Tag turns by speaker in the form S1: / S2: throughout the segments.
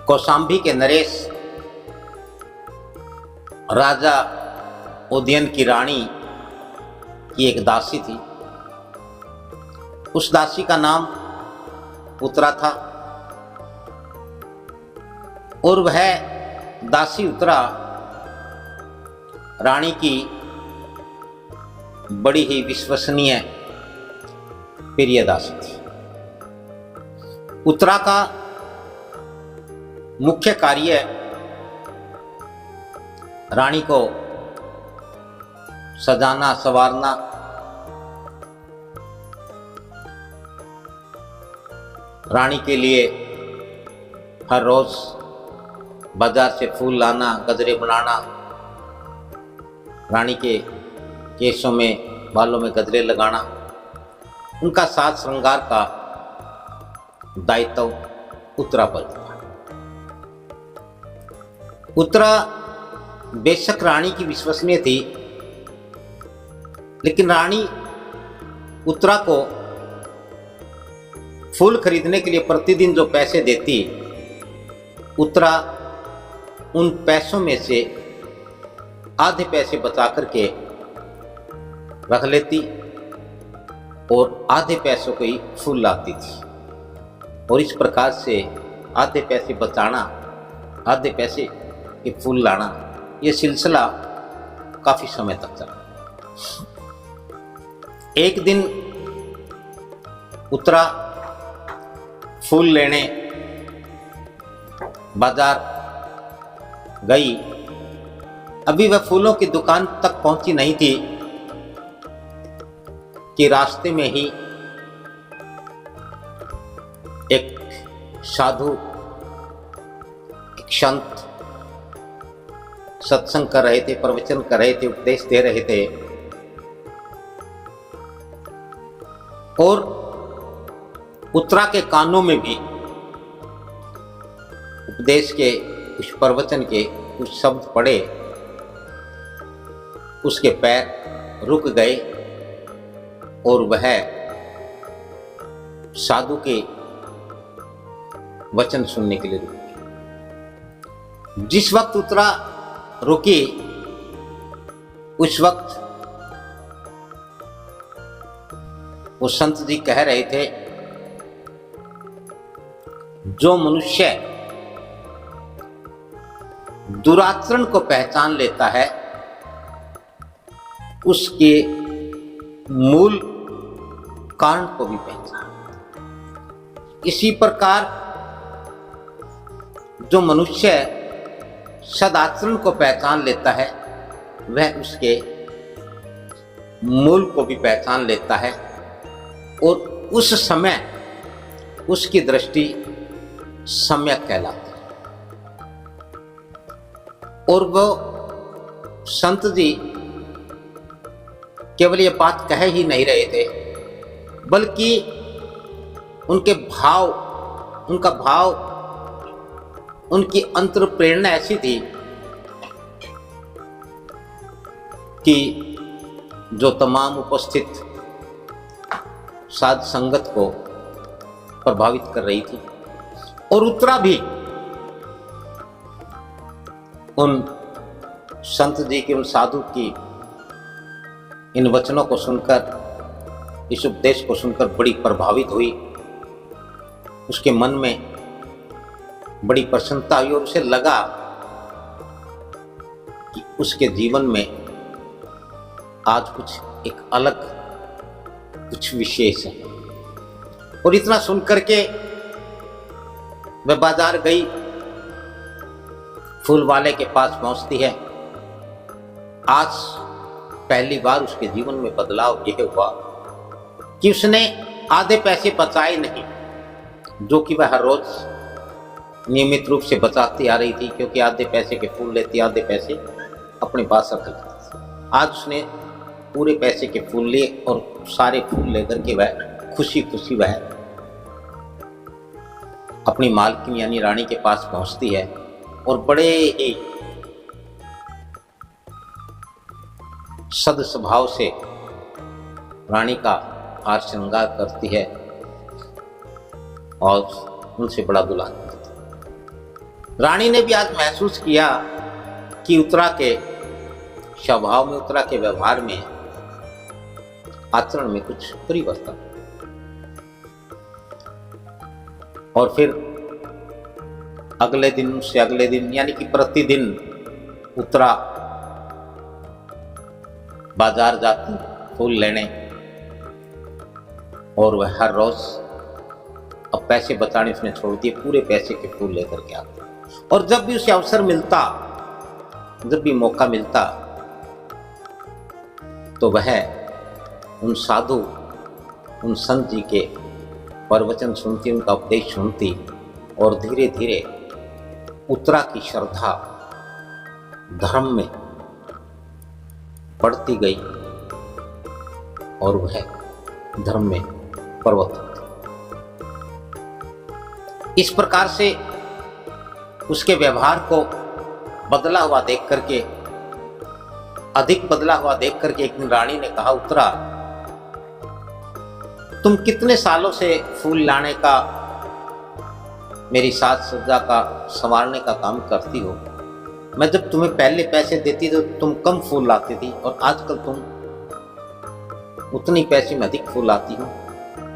S1: कौशाम्बी के नरेश राजा उदयन की रानी की एक दासी थी। उस दासी का नाम उत्तरा था और वह दासी उत्तरा रानी की बड़ी ही विश्वसनीय प्रिय दासी थी। उत्तरा का मुख्य कार्य रानी को सजाना संवारना, रानी के लिए हर रोज बाजार से फूल लाना, गजरे बनाना, रानी के केशों में बालों में गजरे लगाना, उनका साज श्रृंगार का दायित्व उत्तरा पर था। उत्तरा बेशक रानी की विश्वसनीय थी, लेकिन रानी उत्तरा को फूल खरीदने के लिए प्रतिदिन जो पैसे देती, उत्तरा उन पैसों में से आधे पैसे बचा करके रख लेती और आधे पैसों को ही फूल लाती थी। और इस प्रकार से आधे पैसे बचाना, आधे पैसे के फूल लाना, ये सिलसिला काफी समय तक चला। एक दिन उत्तरा फूल लेने बाजार गई। अभी वह फूलों की दुकान तक पहुंची नहीं थी कि रास्ते में ही एक साधु, एक संत सत्संग कर रहे थे, प्रवचन कर रहे थे, उपदेश दे रहे थे और उत्तरा के कानों में भी उपदेश के, कुछ प्रवचन के कुछ शब्द पड़े। उसके पैर रुक गए और वह साधु के वचन सुनने के लिए रुकी। जिस वक्त उत्तरा रुकी, उस वक्त वो संत जी कह रहे थे, जो मनुष्य दुराचरण को पहचान लेता है, उसके मूल कारण को भी पहचान। इसी प्रकार जो मनुष्य सदाचरण को पहचान लेता है, वह उसके मूल को भी पहचान लेता है और उस समय उसकी दृष्टि सम्यक कहलाती है। और वो संत जी केवल ये बात कह ही नहीं रहे थे, बल्कि उनके भाव, उनका भाव, उनकी अंतर प्रेरणा ऐसी थी कि जो तमाम उपस्थित साध संगत को प्रभावित कर रही थी। और उत्तरा भी उन संत जी की, उन साधु की इन वचनों को सुनकर, इस उपदेश को सुनकर बड़ी प्रभावित हुई। उसके मन में बड़ी प्रसन्नता हुई और उसे लगा कि उसके जीवन में आज कुछ एक अलग, कुछ विशेष है। और इतना सुनकर के वह बाजार गई, फूल वाले के पास पहुंचती है। आज पहली बार उसके जीवन में बदलाव यह हुआ कि उसने आधे पैसे बचाए नहीं, जो कि वह हर रोज नियमित रूप से बचाती आ रही थी, क्योंकि आधे पैसे के फूल लेती, आधे पैसे अपने पास रख लेती। आज उसने पूरे पैसे के फूल लिए और सारे फूल लेकर के वह खुशी खुशी वह अपनी मालकिन यानी रानी के पास पहुंचती है और बड़े ही सद स्वभाव से रानी का हार श्रृंगार करती है और उनसे बड़ा दुलार करती है। रानी ने भी आज महसूस किया कि उत्तरा के स्वभाव में, उत्तरा के व्यवहार में, आचरण में कुछ परिवर्तन। और फिर अगले दिन से अगले दिन, यानी कि प्रतिदिन उत्तरा बाजार जाती फूल लेने, और वह हर रोज, अब पैसे बचाने उसने छोड़ दिए, पूरे पैसे के फूल लेकर के आती। और जब भी उसे अवसर मिलता, जब भी मौका मिलता, तो वह उन साधु, उन संत जी के प्रवचन सुनती, उनका उपदेश सुनती, और धीरे धीरे उत्तरा की श्रद्धा धर्म में बढ़ती गई और वह धर्म में परिवर्तित। इस प्रकार से उसके व्यवहार को बदला हुआ देख करके, अधिक बदला हुआ देख करके एक दिन रानी ने कहा, उत्तरा, तुम कितने सालों से फूल लाने का, मेरी साज सज्जा का, संवारने का काम करती हो। मैं जब तुम्हें पहले पैसे देती तो तुम कम फूल लाती थी, और आजकल तुम उतनी पैसे में अधिक फूल लाती हो,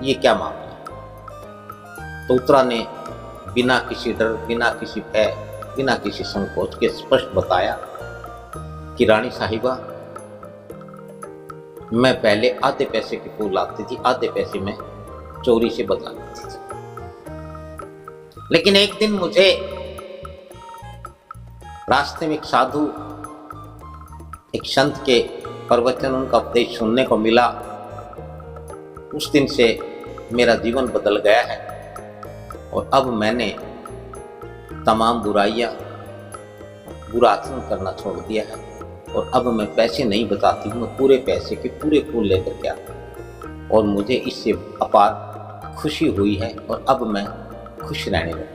S1: ये क्या मामला है? तो उत्तरा ने बिना किसी डर, बिना किसी भय, बिना किसी संकोच के स्पष्ट बताया कि रानी साहिबा, मैं पहले आधे पैसे के फूल लाती थी, आधे पैसे में चोरी से बदला लेती थी। लेकिन एक दिन मुझे रास्ते में एक साधु, एक संत के प्रवचन, उनका उपदेश सुनने को मिला। उस दिन से मेरा जीवन बदल गया है, और अब मैंने तमाम बुराइयां, बुरा आचरण करना छोड़ दिया है, और अब मैं पैसे नहीं बचाती हूँ, मैं पूरे पैसे के पूरे फूल लेकर के आता हूँ, और मुझे इससे अपार खुशी हुई है, और अब मैं खुश रहने लगी।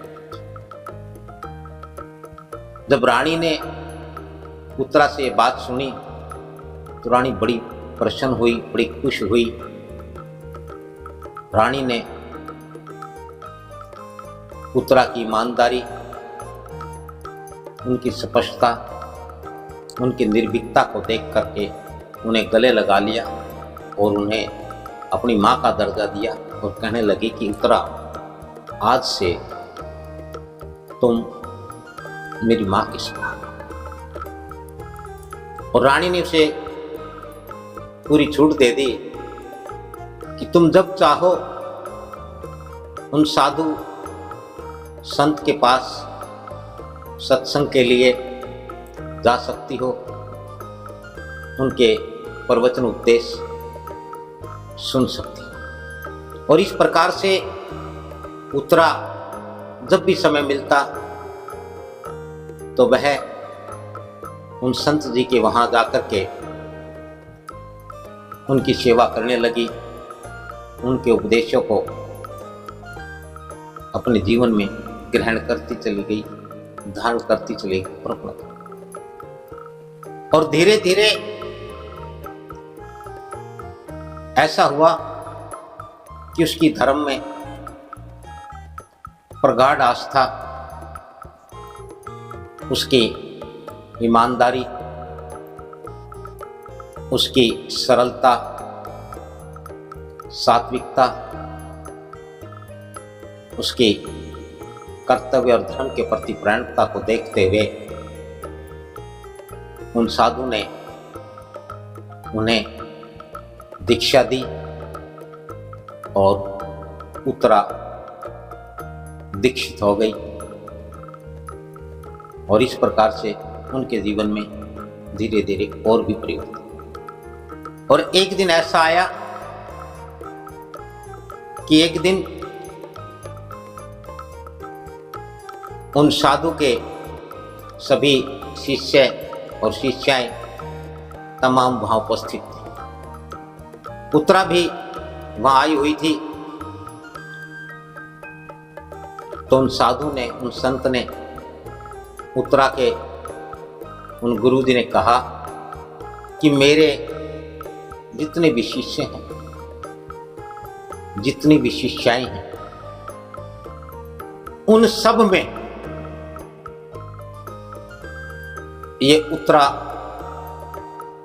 S1: जब रानी ने उत्तरा से ये बात सुनी तो रानी बड़ी प्रसन्न हुई, बड़ी खुश हुई। रानी ने उत्तरा की ईमानदारी, उनकी स्पष्टता, उनकी निर्भीकता को देख करके उन्हें गले लगा लिया, और उन्हें अपनी माँ का दर्जा दिया, और कहने लगी कि उत्तरा, आज से तुम मेरी माँ की समान। और रानी ने उसे पूरी छूट दे दी कि तुम जब चाहो उन साधु संत के पास सत्संग के लिए जा सकती हो, उनके प्रवचन उपदेश सुन सकती हो। और इस प्रकार से उत्तरा जब भी समय मिलता तो वह उन संत जी के वहां जाकर के उनकी सेवा करने लगी, उनके उपदेशों को अपने जीवन में ग्रहण करती चली गई, धारण करती चली गई, और धीरे धीरे ऐसा हुआ कि उसकी धर्म में प्रगाढ़ आस्था, उसकी ईमानदारी, उसकी सरलता, सात्विकता, उसकी कर्तव्य और धर्म के प्रति प्राणता को देखते हुए उन साधु ने उन्हें दीक्षा दी, और उत्तरा दीक्षित हो गई। और इस प्रकार से उनके जीवन में धीरे धीरे और भी परिवर्तन। और एक दिन ऐसा आया कि एक दिन उन साधु के सभी शिष्य और शिष्याएं तमाम वहां उपस्थित थे। उत्तरा भी वहां आई हुई थी। तो उन साधु ने, उन संत ने उत्तरा के उन गुरु जी ने कहा कि मेरे जितने भी शिष्य हैं, जितनी भी शिष्याएं हैं, उन सब में ये उत्तरा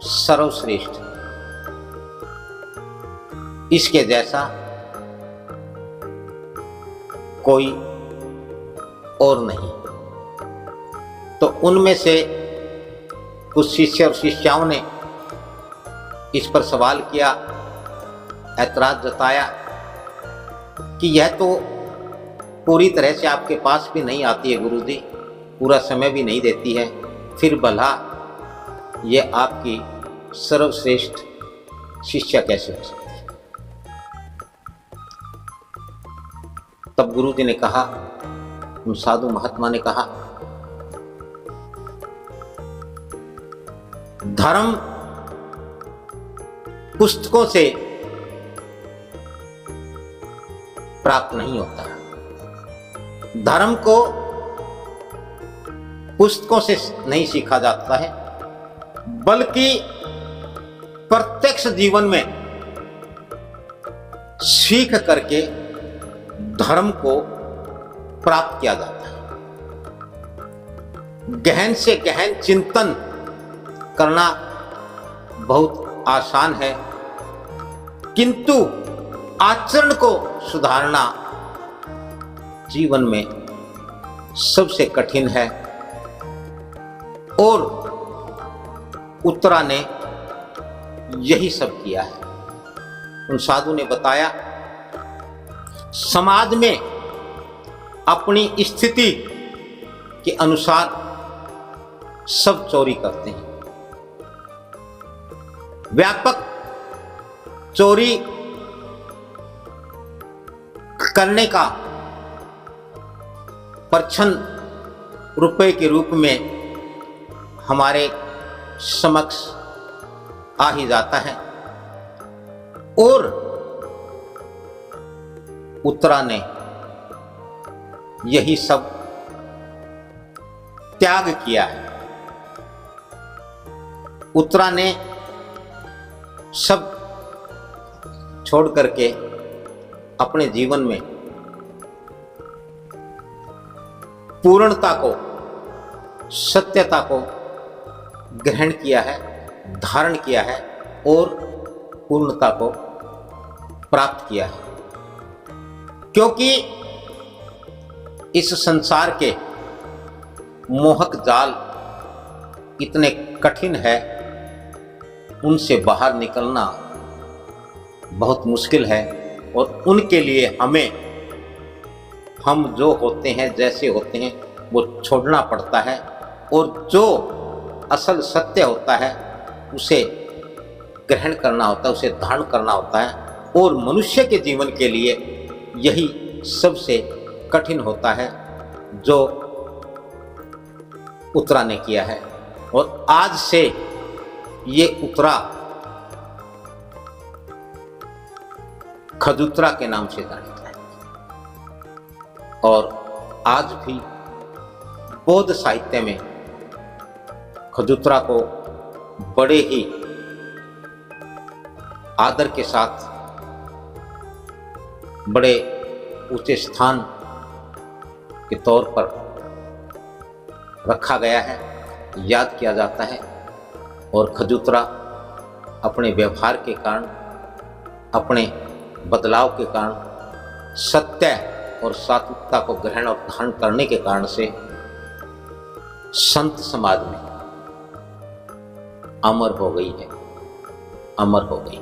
S1: सर्वश्रेष्ठ, इसके जैसा कोई और नहीं। तो उनमें से कुछ शिष्य और शिष्याओं ने इस पर सवाल किया, ऐतराज जताया कि यह तो पूरी तरह से आपके पास भी नहीं आती है गुरुजी, पूरा समय भी नहीं देती है, फिर भला यह आपकी सर्वश्रेष्ठ शिष्या कैसे हो सकती है। तब गुरुजी ने कहा, उन साधु महात्मा ने कहा, धर्म पुस्तकों से प्राप्त नहीं होता है। धर्म को पुस्तकों से नहीं सीखा जाता है, बल्कि प्रत्यक्ष जीवन में सीख करके धर्म को प्राप्त किया जाता है। गहन से गहन चिंतन करना बहुत आसान है, किंतु आचरण को सुधारना जीवन में सबसे कठिन है। और उत्तरा ने यही सब किया है। उन साधु ने बताया, समाज में अपनी स्थिति के अनुसार सब चोरी करते हैं। व्यापक चोरी करने का परछन रुपए के रूप में हमारे समक्ष आ ही जाता है। और उत्तरा ने यही सब त्याग किया है। उत्तरा ने सब छोड़ करके अपने जीवन में पूर्णता को, सत्यता को ग्रहण किया है, धारण किया है और पूर्णता को प्राप्त किया है। क्योंकि इस संसार के मोहक जाल इतने कठिन है, उनसे बाहर निकलना बहुत मुश्किल है। और उनके लिए हम जो होते हैं, जैसे होते हैं, वो छोड़ना पड़ता है। और जो असल सत्य होता है उसे ग्रहण करना होता है, उसे धारण करना होता है। और मनुष्य के जीवन के लिए यही सबसे कठिन होता है, जो उत्तरा ने किया है। और आज से ये उत्तरा खजुत्रा के नाम से जानी जाती है। और आज भी बौद्ध साहित्य में खजुत्रा को बड़े ही आदर के साथ, बड़े ऊंचे स्थान के तौर पर रखा गया है, याद किया जाता है। और खजुत्रा अपने व्यवहार के कारण, अपने बदलाव के कारण, सत्य और सात्विकता को ग्रहण और धारण करने के कारण से संत समाज में अमर हो गई है, अमर हो गई।